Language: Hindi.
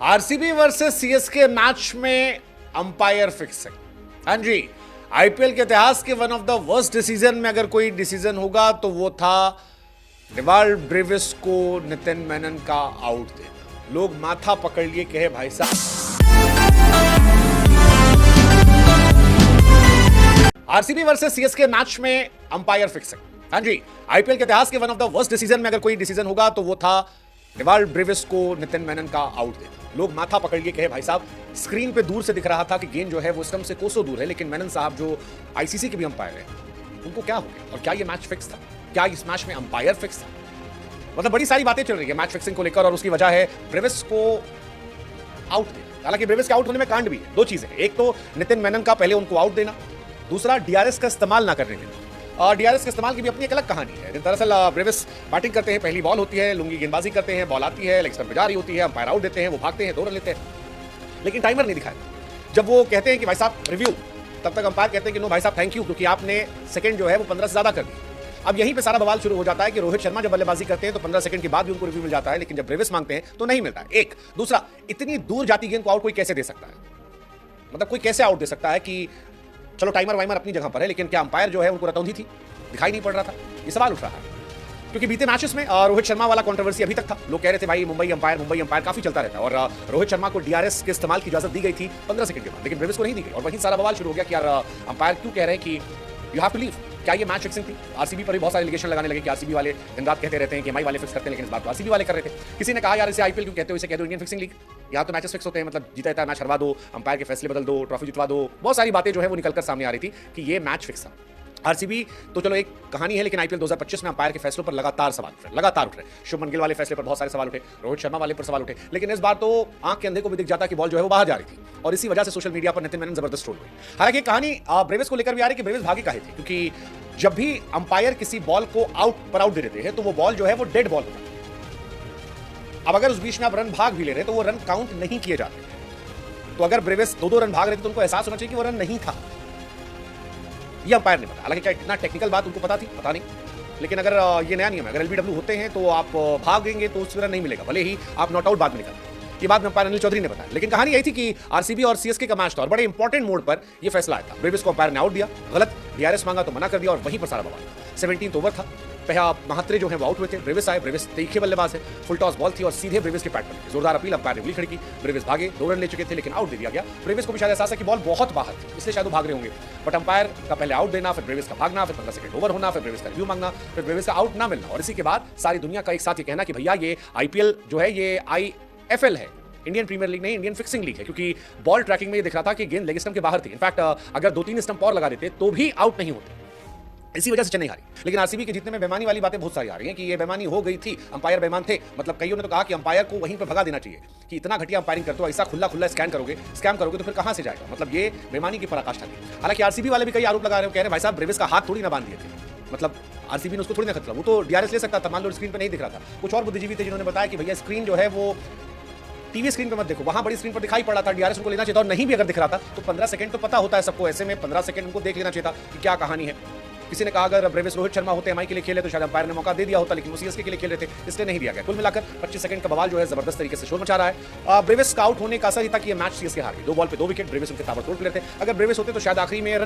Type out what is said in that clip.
आरसीबी वर्सेस सीएसके मैच में अंपायर फिक्सिंग। हाँ जी, आईपीएल के इतिहास के one of the worst decision में अगर कोई डिसीजन होगा तो वो था डेवाल्ड ब्रेविस को नितिन मेनन का आउट देना। लोग माथा पकड़ लिए कहे भाई साहब आरसीबी वर्सेस सीएसके मैच में अंपायर फिक्सिंग। हाँ जी, आईपीएल के इतिहास के one of the worst decision में अगर कोई डिसीजन होगा तो वो था डेवाल्ड ब्रेविस को नितिन मेनन का आउट देना। लोग माथा पकड़ लिए कहे भाई साहब स्क्रीन पे दूर से दिख रहा था कि गेंद जो है वो स्टंप से कोसों दूर है, लेकिन मेनन साहब जो आईसीसी के भी अंपायर है उनको क्या हो गया और क्या ये मैच फिक्स था? क्या इस मैच में अंपायर फिक्स था? मतलब बड़ी सारी बातें चल रही है मैच फिक्सिंग को लेकर और उसकी वजह है ब्रेविस को आउट देना। हालांकि ब्रेविस के आउट होने में कांड भी है, दो चीजें, एक तो नितिन मेनन का पहले उनको आउट देना, दूसरा डीआरएस का इस्तेमाल ना करने देना। और डीआरएस के इस्तेमाल की भी अपनी एक अलग कहानी है। दरअसल ब्रेविस बैटिंग करते हैं, पहली बॉल होती है, लुंगी गेंदबाजी करते हैं, बॉल आती है, लेग स्टंप पे जा रही होती है, अंपायर आउट देते हैं, वो भागते हैं, 2 रन लेते हैं, लेकिन टाइमर नहीं दिखाया। जब वो कहते हैं कि भाई साहब रिव्यू, तब तक अंपायर कहते हैं कि नो भाई साहब थैंक यू, क्योंकि आपने सेकंड जो है वो 15 से ज्यादा कर दी। अब यहीं पे सारा बवाल शुरू हो जाता है कि रोहित शर्मा जब बल्लेबाजी करते हैं तो 15 सेकंड के बाद भी उनको रिव्यू मिल जाता है, लेकिन जब ब्रेविस मांगते हैं तो नहीं मिलता है। एक दूसरा, इतनी दूर जाती गेंद को आउट कोई कैसे दे सकता है? मतलब कोई कैसे आउट दे सकता है कि चलो टाइमर वाइमर अपनी जगह पर है, लेकिन क्या अंपायर जो है उनको रतौंधी थी, दिखाई नहीं पड़ रहा था? ये सवाल उठ रहा है क्योंकि बीते मैचेस में रोहित शर्मा वाला कंट्रोवर्सी अभी तक था। लोग कह रहे थे भाई मुंबई अंपायर काफी चलता रहता है और रोहित शर्मा को डीआरएस के इस्तेमाल की इजाजत दी गई थी 15 सेकंड के बाद, लेकिन ब्रेविस को नहीं दी गई और वहीं सारा बवाल शुरू हो गया कि यार अंपायर क्यों कह रहे हैं कि यू हैव टू लीव। क्या ये मैच फिक्सिंग थी? आरसीबी पर भी बहुत सारे एलिगेशन लगाने लगे कि आरसीबी वाले दिन रात कहते रहते हैं कि एमआई वाले फिक्स करते हैं, लेकिन इस बात को आरसीबी वाले कर रहे थे। किसी ने कहा यार इसे आईपीएल क्यों कहते हो, इसे कह दो इंडियन फिक्सिंग लीग, यहाँ तो मैचेस फिक्स होते हैं, मतलब जीता जाता है मैच हरवा दो, अंपायर के फैसले बदल दो, ट्रॉफी जितवा दो। बहुत सारी बातें जो है वो निकलकर सामने आ रही थी कि ये मैच फिक्स था। आरसीबी तो चलो एक कहानी है, लेकिन आईपीएल 2025 में अंपायर के फैसलों पर लगातार सवाल उठ रहे। शुभमन गिल वाले फैसले पर बहुत सारे सवाल उठे, रोहित शर्मा वाले पर सवाल उठे, लेकिन इस बार तो आंख के अंधे को भी दिख जाता कि बॉल जो है वो बाहर जा रही थी और इसी वजह से सोशल मीडिया पर नितिन मेनन जबरदस्त ट्रोल हुई। हालांकि कहानी ब्रेविस को लेकर भी आ रही कि ब्रेविस भागे काहे थे, क्योंकि जब भी अंपायर किसी बॉल को आउट दे देते हैं तो वो बॉल जो है वो डेड बॉल होता है। अब अगर उस बीच में आप रन भाग भी ले रहे तो वो रन काउंट नहीं किए जाते। तो अगर ब्रेविस 2-2 रन भाग रहे थे तो उनको एहसास होना चाहिए कि वो रन नहीं था। ये अंपायर ने पता, हालांकि क्या इतना टेक्निकल बात उनको पता थी, पता नहीं, लेकिन अगर ये नया नियम है, अगर एलबीडब्ल्यू होते हैं तो आप भागेंगे तो उस रन नहीं मिलेगा, भले ही आप नॉट आउट बाद में निकलते। ये बात अंपायर अनिल चौधरी ने बताया, लेकिन कहानी यही थी कि आरसीबी और सीएसके का मैच था और बड़े इंपॉर्टेंट मोड पर यह फैसला आया था। ब्रेविस को अंपायर ने आउट दिया, गलत, डीआरएस मांगा तो मना कर दिया और वहीं पर सारा बवाल। 17th ओवर था, पहला महात्रे जो है वो आउट हुए थे, ब्रेविस आए, ब्रेविस तीखे बल्लेबाज है, फुल टॉस बॉल थी और सीधे ब्रेविस के पैड पर जोरदार अपील, अंपायर ने उंगली खड़ी की, ब्रेविस भागे, 2 रन ले चुके थे लेकिन आउट दे दिया गया। ब्रेविस को भी शायद एहसास है कि बॉल बहुत बाहर थी, इसलिए शायद वो भाग रहे होंगे, बट अंपायर का पहले आउट देना, फिर ब्रेविस का भागना, फिर 15 सेकंड ओवर होना, फिर ब्रेविस का रिव्यू मांगना, फिर ब्रेविस का आउट ना मिलना और इसी के बाद सारी दुनिया का एक साथ ये कहना कि भैया ये आईपीएल जो है ये आईएफएल है, इंडियन प्रीमियर लीग नहीं, इंडियन फिक्सिंग लीग है, क्योंकि बॉल ट्रैकिंग में ये दिख रहा था कि गेंद लेग स्टंप के बाहर थी। इनफैक्ट अगर 2-3 स्टंप और लगा देते तो भी आउट नहीं होते, इसी वजह से चेन्नई हारी। लेकिन आरसीबी के जीतने में बेईमानी वाली बातें बहुत सारी आ रही हैं कि ये बेईमानी हो गई थी, अंपायर बेईमान थे। मतलब कईयों ने तो कहा कि अंपायर को वहीं पर भगा देना चाहिए कि इतना घटिया अंपायरिंग करते हो, ऐसा खुला स्कैम करोगे तो फिर कहां से जाएगा? मतलब ये बेईमानी की पराकाष्ठा थी। हालांकि आरसीबी वाले भी कई आरोप लगा रहे हो, कह रहे भाई साहब ब्रेविस का हाथ थोड़ी ना बांध दिए थे, मतलब आरसीबी ने उसको थोड़ी ना खतरा, वो तो डीआरएस ले सकता था, मान लो स्क्रीन पर नहीं दिख रहा था। कुछ और बुद्धिजीवी थे जिन्होंने बताया कि भैया स्क्रीन जो है वो टीवी स्क्रीन पर मत देखो, वहां बड़ी स्क्रीन पर दिखाई पड़ रहा था, डीआरएस उनको लेना चाहिए था और नहीं भी अगर दिख रहा था तो 15 सेकंड तो पता होता है सबको, ऐसे में 15 सेकंड उनको देख लेना चाहिए था कि क्या कहानी है। किसी ने कहा अगर ब्रेविस रोहित शर्मा होते एमआई के लिए खेले तो शायद अंपायर ने मौका दे दिया होता, लेकिन वो सीएसके के लिए खेल रहे थे इसलिए नहीं दिया गया। कुल मिलाकर 25 सेकंड का बवाल जो है जबरदस्त तरीके से शोर मचा रहा है। ब्रेविस का आउट होने का असर ही था कि ये मैच सीएसके हार गई, 2 बॉल पे 2 विकेट, ब्रेविस उनके ताबड़तोड़ प्लेयर थे। अगर ब्रेविस होते तो शायद आखिरी में